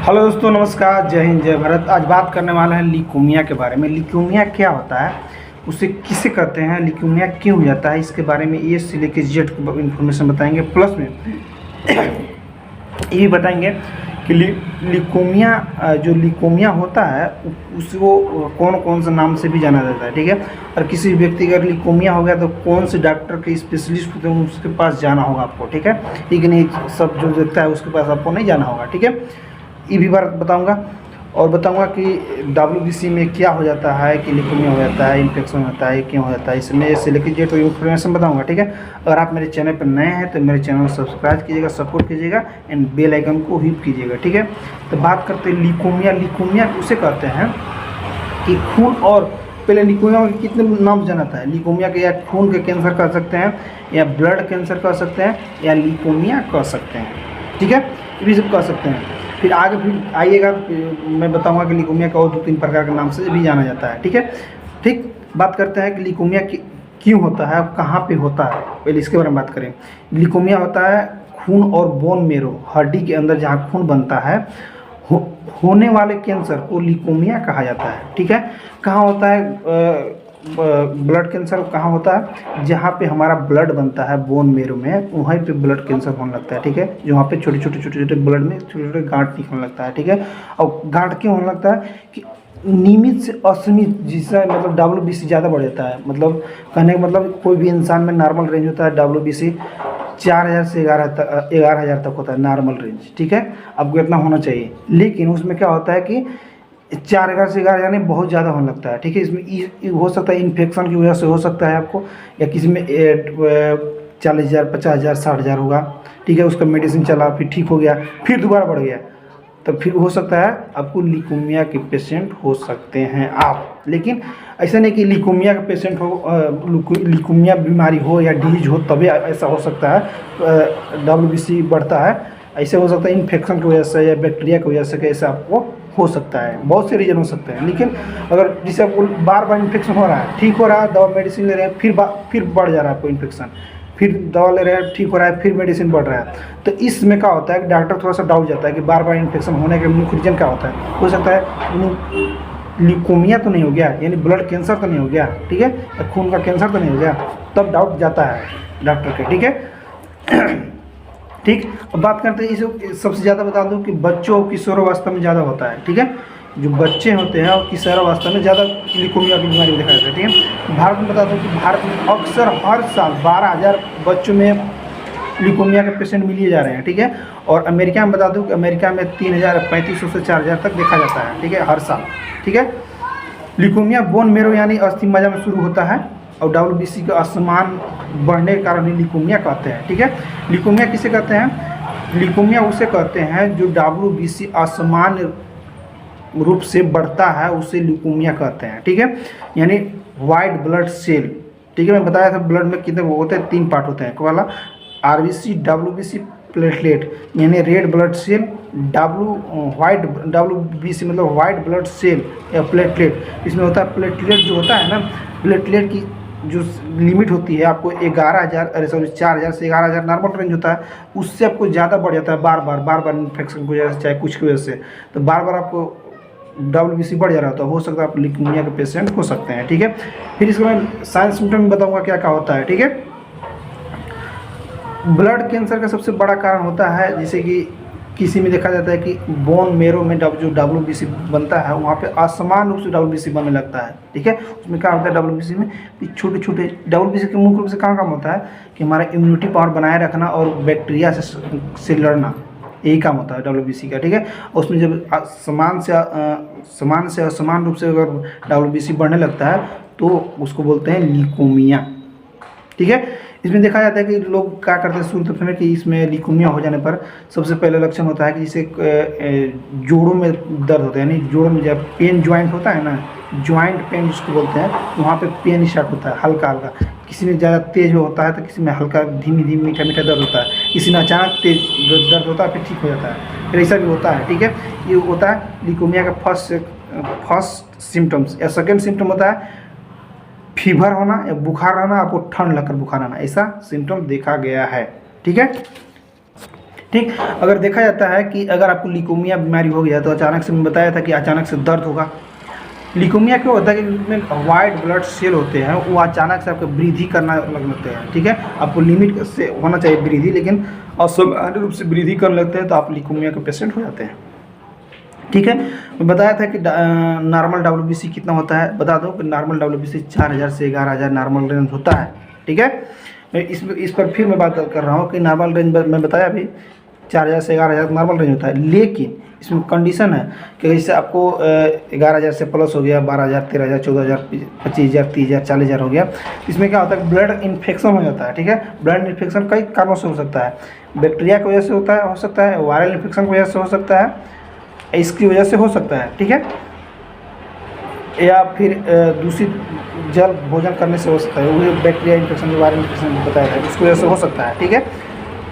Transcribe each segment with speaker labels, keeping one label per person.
Speaker 1: Hello दोस्तों, नमस्कार, जय हिंद, जय भारत। आज बात करने वाला है ल्यूकेमिया के बारे में। ल्यूकेमिया क्या होता है, उसे किसे कहते हैं, ल्यूकेमिया क्यों हो जाता है, इसके बारे में ए से लेकर जेड इन्फॉर्मेशन बताएंगे। प्लस में ये भी बताएंगे कि ल्यूकेमिया होता है उसको कौन कौन से नाम से भी जाना जाता है, ठीक है। और किसी व्यक्ति का ल्यूकेमिया हो गया तो कौन से डॉक्टर के स्पेशलिस्ट होते हैं उसके पास जाना होगा आपको, ठीक है। लेकिन ये सब जो देखता है उसके पास आपको नहीं जाना होगा, ठीक है। ये भी बात बताऊंगा और बताऊंगा कि WBC में क्या हो जाता है, कि ल्यूकेमिया हो जाता है, इन्फेक्शन होता है, क्यों हो जाता है, इसमें से लेकर जेड तो इन्फॉर्मेशन बताऊंगा, ठीक है। अगर आप मेरे चैनल पर नए हैं तो मेरे चैनल को सब्सक्राइब कीजिएगा, सपोर्ट कीजिएगा एंड बेल आइकन को हिट कीजिएगा, ठीक है। तो बात करते हैं ल्यूकेमिया उसे कहते हैं कि खून और पहले ल्यूकेमिया के कितने नाम जाना है। ल्यूकेमिया के या खून के कैंसर कह सकते हैं, या ब्लड कैंसर कह सकते हैं, या ल्यूकेमिया कह सकते हैं, ठीक है। ये भी सब कह सकते हैं। फिर आगे फिर आइएगा मैं बताऊंगा कि ल्यूकेमिया का और 2-3 प्रकार के नाम से भी जाना जाता है, ठीक है। ठीक, बात करते हैं कि ल्यूकेमिया क्यों होता है, कहाँ पे होता है, पहले इसके बारे में बात करें। ल्यूकेमिया होता है खून और बोन मेरो, हड्डी के अंदर जहाँ खून बनता है, होने वाले कैंसर को ल्यूकेमिया कहा जाता है, ठीक है। कहाँ होता है ब्लड कैंसर, कहाँ होता है जहाँ पे हमारा ब्लड बनता है बोन मेरो में, वहीं पे ब्लड कैंसर होने लगता है, ठीक है। जो वहाँ पे छोटे छोटे ब्लड में छोटे छोटे गांठ निकलने लगता है, ठीक है। और गांठ क्यों होने लगता है कि नियमित से असीमित, जिससे मतलब WBC ज़्यादा बढ़ जाता है। मतलब कहने का मतलब कोई भी इंसान में नॉर्मल रेंज होता है WBC 4000 से 11,000 तक होता है नॉर्मल रेंज, ठीक है। आपको इतना होना चाहिए। लेकिन उसमें क्या होता है कि 4000 से 11,000 नहीं, बहुत ज़्यादा होने लगता है, ठीक है। इसमें हो सकता है इन्फेक्शन की वजह से हो सकता है आपको, या किसी में 40,000, 50,000, 60,000 होगा, ठीक है। उसका मेडिसिन चला, फिर ठीक हो गया, फिर दोबारा बढ़ गया, तो फिर हो सकता है आपको ल्यूकेमिया के पेशेंट हो सकते हैं आप। लेकिन ऐसा नहीं कि ल्यूकेमिया का पेशेंट हो, ल्यूकेमिया बीमारी हो या डिजीज हो तभी ऐसा हो सकता है WBC बढ़ता है। ऐसे हो सकता है इन्फेक्शन की वजह से या बैक्टीरिया की वजह से, कैसे आपको हो सकता है, बहुत से रीजन हो सकते हैं। लेकिन अगर जिसे आपको बार बार इन्फेक्शन हो रहा है, ठीक हो रहा है, दवा मेडिसिन ले रहे हैं, फिर बढ़ जा रहा है आपको इन्फेक्शन, फिर दवा ले रहे हैं, ठीक हो रहा है, फिर मेडिसिन बढ़ रहा है, तो इसमें क्या होता है कि डॉक्टर थोड़ा सा डाउट जाता है कि बार बार इन्फेक्शन होने के मुख्य रीजन क्या होता है। हो सकता है ल्यूकेमिया तो नहीं हो गया, यानी ब्लड कैंसर तो नहीं हो गया, ठीक है, या खून का कैंसर तो नहीं हो गया, तब डाउट जाता है डॉक्टर के, ठीक है। ठीक, अब बात करते हैं इस सबसे ज़्यादा बता दूं कि बच्चों और किशोरावस्था में ज़्यादा होता है, ठीक है। जो बच्चे होते हैं और किशोरावस्था में ज़्यादा ल्यूकेमिया की बीमारी देखा जाता है, ठीक है। भारत में बता दूं कि भारत में अक्सर हर साल 12,000 बच्चों में ल्यूकेमिया के पेशेंट मिलिए जा रहे हैं, ठीक है। और अमेरिका में बता दूं कि अमेरिका में 3,000, 3,500 से 4,000 तक देखा जाता है, ठीक है, हर साल, ठीक है। ल्यूकेमिया बोन मेरो यानी अस्थि मज्जा में शुरू होता है, और WBC का असमान बढ़ने के कारण ल्यूकेमिया कहते हैं, ठीक है। ल्यूकेमिया किसे कहते हैं, ल्यूकेमिया उसे कहते हैं जो WBC असमान रूप से बढ़ता है, उसे ल्यूकेमिया कहते हैं, ठीक है। यानी वाइट ब्लड सेल, ठीक है। मैं बताया था ब्लड में कितने वो होते हैं, 3 पार्ट होते हैं, वाला RBC, WBC, प्लेटलेट, यानी red blood cell, white WBC मतलब वाइट ब्लड सेल या प्लेटलेट। इसमें होता है प्लेटलेट, जो होता है ना, प्लेटलेट की जो लिमिट होती है आपको 4,000 से 11,000 नॉर्मल रेंज होता है, उससे आपको ज़्यादा बढ़ जाता है बार बार इन्फेक्शन की वजह से, चाहे कुछ की वजह से, तो बार बार आपको WBC बढ़ जा रहा हो सकता है आप ल्यूकेमिया के पेशेंट हो सकते हैं, ठीक है। फिर इसके मैं साइंस सिम्टम बताऊंगा क्या क्या होता है, ठीक है। ब्लड कैंसर का सबसे बड़ा कारण होता है, जैसे कि किसी में देखा जाता है कि बोन मेरो में जो WBC बनता है, वहाँ पे असमान रूप से WBC बनने लगता है, ठीक है। उसमें क्या होता है WBC में कि छोटे छोटे WBC के मुख्य रूप से कहाँ काम होता है कि हमारा इम्यूनिटी पावर बनाए रखना और बैक्टीरिया से लड़ना, यही काम होता है WBC का, ठीक है। उसमें जब समान से असमान रूप से अगर WBC बढ़ने लगता है तो उसको बोलते हैं ल्यूकेमिया, ठीक है। इसमें देखा जाता है कि लोग क्या करते हैं शुरू में कि इसमें ल्यूकेमिया हो जाने पर सबसे पहले लक्षण होता है कि जैसे जोड़ों में दर्द होता है, यानी जोड़ों में जब पेन ज्वाइंट होता है ना, ज्वाइंट पेन जिसको बोलते हैं, वहाँ पे पेन स्टार्ट होता है हल्का हल्का। किसी में ज़्यादा तेज होता है तो किसी में हल्का धीमी मीठा दर्द होता है, किसी में अचानक तेज दर्द होता है फिर ठीक हो जाता है, फिर ऐसा भी होता है, ठीक है। ये होता है ल्यूकेमिया का फर्स्ट सिम्टम्स। या सेकेंड सिम्टम होता है फीवर होना या बुखार आना, आपको ठंड लगकर बुखार आना, ऐसा सिम्टम देखा गया है, ठीक है। ठीक। अगर देखा जाता है कि अगर आपको ल्यूकेमिया बीमारी हो गया तो अचानक से, मैं बताया था कि अचानक से दर्द होगा। ल्यूकेमिया क्यों होता है कि उसमें वाइट ब्लड सेल होते हैं, वो अचानक से आपको वृद्धि करना लगते हैं। ठीक है, आपको लिमिट से होना चाहिए वृद्धि, लेकिन असामान्य रूप से वृद्धि करने लगते हैं तो आप ल्यूकेमिया के पेशेंट हो जाते हैं। ठीक है, मैं बताया था कि नॉर्मल WBC कितना होता है, बता दो कि नॉर्मल WBC 4000 से 11000 नॉर्मल रेंज होता है। ठीक है, मैं इस पर फिर मैं बात कर रहा हूँ कि नॉर्मल रेंज मैं बताया अभी 4000 से 11000 नॉर्मल रेंज होता है, लेकिन इसमें कंडीशन है कि जैसे आपको 11000 से प्लस हो गया, 12000, 13000, 14000, 25000, 30000, 40000 हो गया। इसमें क्या होता है, ब्लड इन्फेक्शन हो जाता है। ठीक है, ब्लड इन्फेक्शन कई कारणों से हो सकता है, बैक्टीरिया की वजह से होता है, हो सकता है वायरल इन्फेक्शन की वजह से हो सकता है, इसकी वजह से हो सकता है। ठीक है, या फिर दूषित जल भोजन करने से हो सकता है, वो बैक्टीरिया इन्फेक्शन जो वायरल इन्फेक्शन बताया था उसकी वजह से हो सकता है। ठीक है,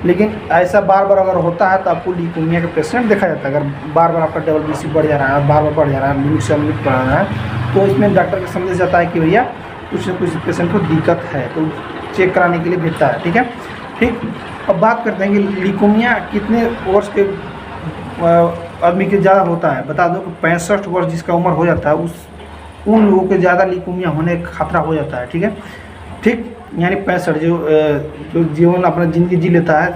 Speaker 1: लेकिन ऐसा बार बार अगर होता है तो आपको ल्यूकेमिया का पेशेंट देखा जाता है। अगर बार बार आपका WBC बढ़ जा रहा है, बार बार बढ़ जा रहा है, लिमिट से लिमिट बढ़ रहा है, तो इसमें डॉक्टर को समझ जाता है कि भैया कुछ न कुछ पेशेंट को दिक्कत है, तो चेक कराने के लिए भेजता है। ठीक है, ठीक। अब बात करते हैं कि ल्यूकेमिया कितने वर्ष के आदमी के ज़्यादा होता है। बता दो कि 65 वर्ष जिसका उम्र हो जाता है उन लोगों के ज़्यादा ल्यूकेमिया होने का खतरा हो जाता है। ठीक है, ठीक, यानी 65 जो जीवन अपना ज़िंदगी जी लेता है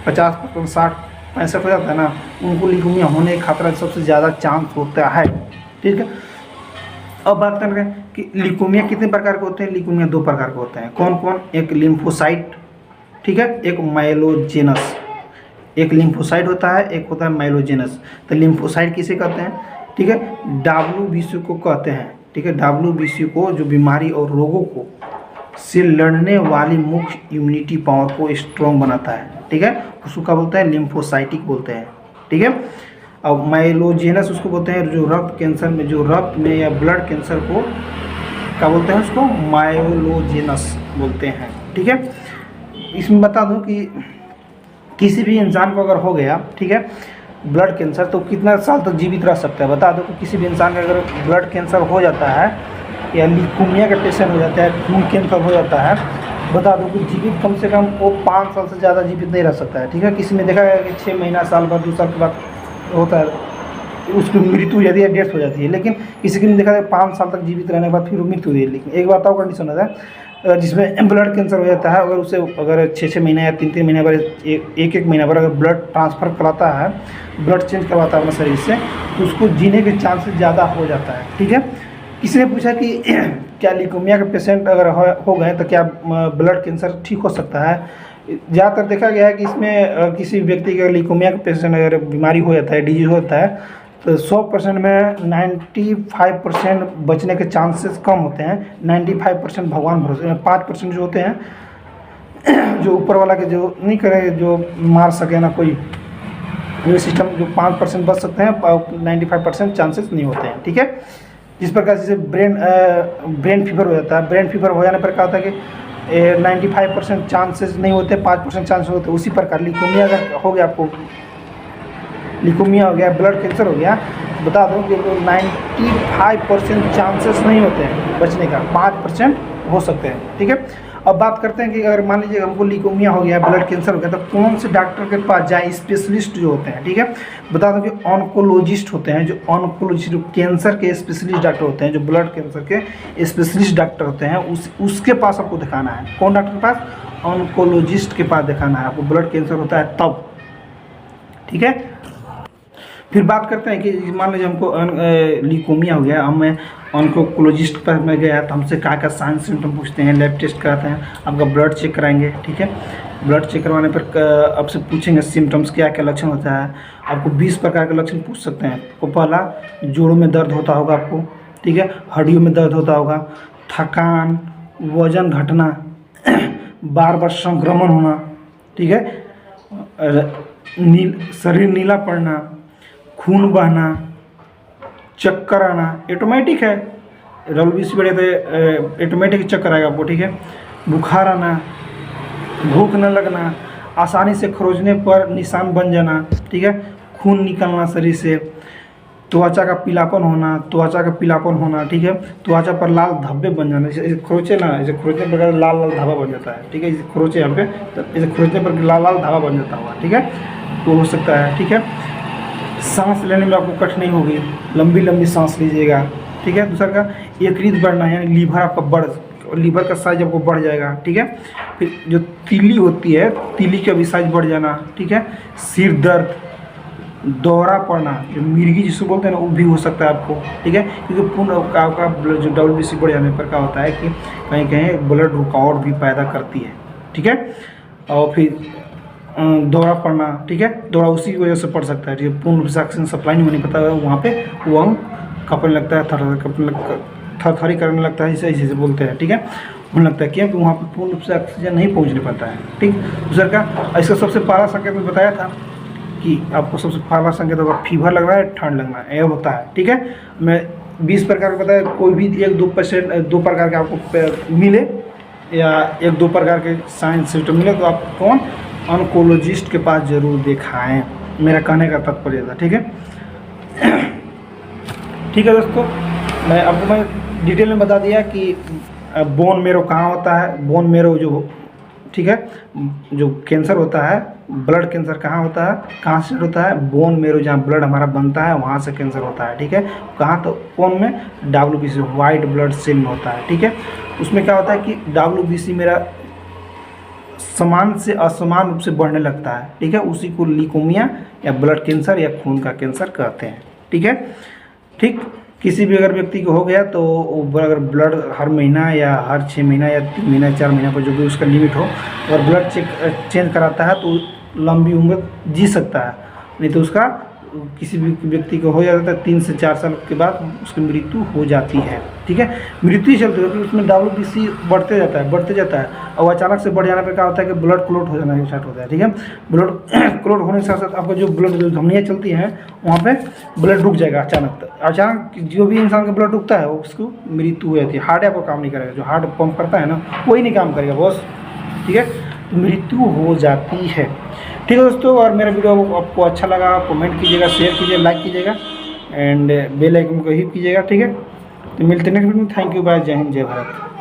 Speaker 1: 50, 60, 65 हो जाता है ना, उनको ल्यूकेमिया होने का खतरा सबसे ज़्यादा चांस होता है। ठीक है, अब बात कर रहे हैं कि ल्यूकेमिया कितने प्रकार के होते हैं। ल्यूकेमिया 2 प्रकार के होते हैं। कौन कौन? एक लिम्फोसाइट, ठीक है, एक माइलोजेनस। एक लिम्फोसाइट होता है, एक होता है माइलोजेनस। तो लिम्फोसाइट किसे कहते हैं? ठीक है, WBC को कहते हैं। ठीक है, WBC को जो बीमारी और रोगों को से लड़ने वाली मुख्य इम्यूनिटी पावर को स्ट्रॉन्ग बनाता है। ठीक है, उसको क्या बोलते हैं? लिम्फोसाइटिक बोलते हैं। ठीक है, अब माइलोजेनस उसको बोलते हैं जो रक्त कैंसर में, जो रक्त में या ब्लड कैंसर को क्या बोलते हैं? उसको माइलोजेनस बोलते हैं। ठीक है, इसमें बता दूं कि किसी भी इंसान को अगर हो गया, ठीक है, ब्लड कैंसर, तो कितना साल तक जीवित रह सकता है? बता दो कि किसी भी इंसान का अगर ब्लड कैंसर हो जाता है या ल्यूकेमिया का पेशेंट हो जाता है, खून कैंसर हो जाता है, बता दो कि जीवित कम से कम वो 5 साल से ज़्यादा जीवित नहीं रह सकता है। ठीक है, किसी में देखा गया कि 6 महीना, साल बाद, 2 साल के बाद होता है, उसकी मृत्यु हो जाती है, डेथ हो जाती है। लेकिन किसी की देखा जाए 5 साल तक जीवित रहने के बाद फिर वो मृत्यु हुई है। लेकिन एक बात और कंडीशन होता है जिसमें ब्लड कैंसर हो जाता है, अगर उसे अगर 6-6 महीने या 3-3 महीने पर, एक महीना पर अगर ब्लड ट्रांसफ़र कराता है, ब्लड चेंज करवाता है अपने शरीर से, तो उसको जीने के चांसेस ज़्यादा हो जाता है। ठीक है, किसी ने पूछा कि क्या ल्यूकेमिया के पेशेंट अगर हो गए तो क्या ब्लड कैंसर ठीक हो सकता है? ज़्यादातर देखा गया है कि इसमें किसी व्यक्ति का ल्यूकेमिया का पेशेंट अगर बीमारी हो जाता है, डिजीज होता है, तो 100% में 95% बचने के चांसेस कम होते हैं। 95% भगवान भरोसे, 5% जो होते हैं जो ऊपर वाला के जो नहीं करे, जो मार सके ना कोई, ये सिस्टम जो 5% बच सकते हैं, 95% चांसेस नहीं होते हैं। ठीक है, जिस प्रकार से ब्रेन फीवर हो जाता है, ब्रेन फीवर हो जाने पर क्या होता है कि 95% चांसेस नहीं होते, 5% चांसेस होते हैं। उसी प्रकार ल्यूकेमिया अगर हो गया, आपको ल्यूकेमिया हो गया, ब्लड कैंसर हो गया, बता दो कि 95% चांसेस नहीं होते हैं बचने का, 5% हो सकते हैं। ठीक है, अब बात करते हैं कि अगर मान लीजिए हमको ल्यूकेमिया हो गया, ब्लड कैंसर हो गया, तो कौन से डॉक्टर के पास जाए? स्पेशलिस्ट जो होते हैं। ठीक है, बता दो कि ऑन्कोलॉजिस्ट होते हैं, जो ऑन्कोलॉजिस्ट, जो कैंसर के स्पेशलिस्ट डॉक्टर होते हैं, जो ब्लड कैंसर के स्पेशलिस्ट डॉक्टर होते हैं, उसके पास आपको दिखाना है। कौन डॉक्टर के पास? ऑन्कोलॉजिस्ट के पास दिखाना है आपको, ब्लड कैंसर होता है तब। ठीक है, फिर बात करते हैं कि मान लीजिए हमको ल्यूकेमिया हो गया, हम ऑन्कोलॉजिस्ट पर मैं गया तो हमसे क्या क्या साइन सिम्टम पूछते हैं, लैब टेस्ट कराते हैं, आपका ब्लड चेक कराएंगे। ठीक है, ब्लड चेक करवाने पर आपसे पूछेंगे सिम्टम्स क्या क्या लक्षण होता है। आपको 20 प्रकार के लक्षण पूछ सकते हैं। तो पहला, जोड़ों में दर्द होता होगा आपको। ठीक है, हड्डियों में दर्द होता होगा, थकान, वजन घटना, बार बार संक्रमण होना। ठीक है, शरीर नीला पड़ना, खून बहना, चक्कर आना, ऑटोमेटिक है, WBC बढ़े तो ऑटोमेटिक चक्कर आएगा आपको। ठीक है, बुखार आना, भूख न लगना, आसानी से खरोचने पर निशान बन जाना। ठीक है, खून निकलना शरीर से, त्वचा का पीलापन होना। ठीक है, त्वचा पर लाल धब्बे बन जाना, जैसे खरोचे ना, जैसे खरोचने पर लाल लाल धावा बन जाता है। ठीक है, जैसे खरोचे यहाँ पे, तो जैसे खरोचने पर लाल लाल धावा बन जाता हुआ। ठीक है, तो हो सकता है, ठीक है। सांस लेने में आपको कठिनाई होगी, लंबी लंबी सांस लीजिएगा, ठीक है। दूसरा का यकृत बढ़ना, यानी लीवर आपका लीवर का साइज आपको बढ़ जाएगा, ठीक है। फिर जो तीली होती है, तीली का भी साइज बढ़ जाना, ठीक है। सिर दर्द, दौरा पड़ना, जो मिर्गी जिसको बोलते हैं ना, वो भी हो सकता है आपको, ठीक है। क्योंकि पूर्ण आपका जो WBC बढ़ जाने पर क्या होता है कि कहीं कहीं ब्लड रुकावट भी पैदा करती है, ठीक है। और फिर दौरा पड़ना, ठीक है, दौरा उसी की वजह से पड़ सकता है, ठीक है। पूर्ण रूप से ऑक्सीजन सप्लाई नहीं होने पता है, वहाँ पे वो अंग कपने लगता है, थरथरी करने लगता है, इसे इसे बोलते हैं, ठीक है। होने लगता है क्योंकि वहाँ पे पूर्ण रूप से ऑक्सीजन नहीं पहुँचने पाता है, ठीक। दूसरा का इसका सबसे पहला संकेत में बताया था कि आपको सबसे पहला संकेत होगा फीवर लग रहा है, ठंड लगना है, यह होता है, ठीक है। मैं 20 प्रकार का बताया, कोई भी 1-2 प्रकार के आपको मिले या 1-2 प्रकार के साइंस सिम्टम मिले तो आप कौन ऑन्कोलॉजिस्ट के पास जरूर दिखाएं, मेरा कहने का तात्पर्य था, ठीक है। ठीक है दोस्तों, मैं डिटेल में बता दिया कि बोन मेरो कहाँ होता है, बोन मेरो जो, ठीक है, जो कैंसर होता है, ब्लड कैंसर कहाँ होता है, कहाँ से होता है, बोन मेरो जहाँ ब्लड हमारा बनता है वहाँ से कैंसर होता है, ठीक है। कहाँ, तो कौन में, WBC वाइट ब्लड सेल में होता है, ठीक है। उसमें क्या होता है कि WBC मेरा समान से असमान रूप से बढ़ने लगता है, ठीक है। उसी को ल्यूकेमिया या ब्लड कैंसर या खून का कैंसर कहते हैं, ठीक है। ठीक, किसी भी अगर व्यक्ति को हो गया तो अगर ब्लड हर महीना या हर 6 महीना या 3 महीना 4 महीना पर जो भी उसका लिमिट हो, अगर ब्लड चेंज कराता है तो लंबी उम्र जी सकता है। नहीं तो उसका किसी भी व्यक्ति को हो जाता है 3 से 4 साल के बाद उसकी मृत्यु हो जाती है, ठीक है। मृत्यु ही चलती है क्योंकि उसमें WBC बढ़ते जाता है और अचानक से बढ़ जाने पर क्या होता है कि ब्लड क्लॉट हो जाना स्टार्ट होता है, ठीक है। ब्लड क्लॉट होने के साथ साथ आपका जो ब्लड जो धमनियाँ चलती हैं वहाँ पे ब्लड रुक जाएगा अचानक जो भी इंसान का ब्लड रुकता है उसको मृत्यु हो जाती है। हार्ट आपको काम नहीं करेगा, जो हार्ट पंप करता है ना वही नहीं काम करेगा बॉस, ठीक है, तो मृत्यु हो जाती है, ठीक है दोस्तों। और मेरा वीडियो आपको अच्छा लगा कमेंट कीजिएगा, शेयर कीजिए, लाइक कीजिएगा एंड बेल आइकन को हिट कीजिएगा, ठीक है। तो मिलते हैं नेक्स्ट वीडियो में। थैंक यू, बाय, जय हिंद, जय भारत।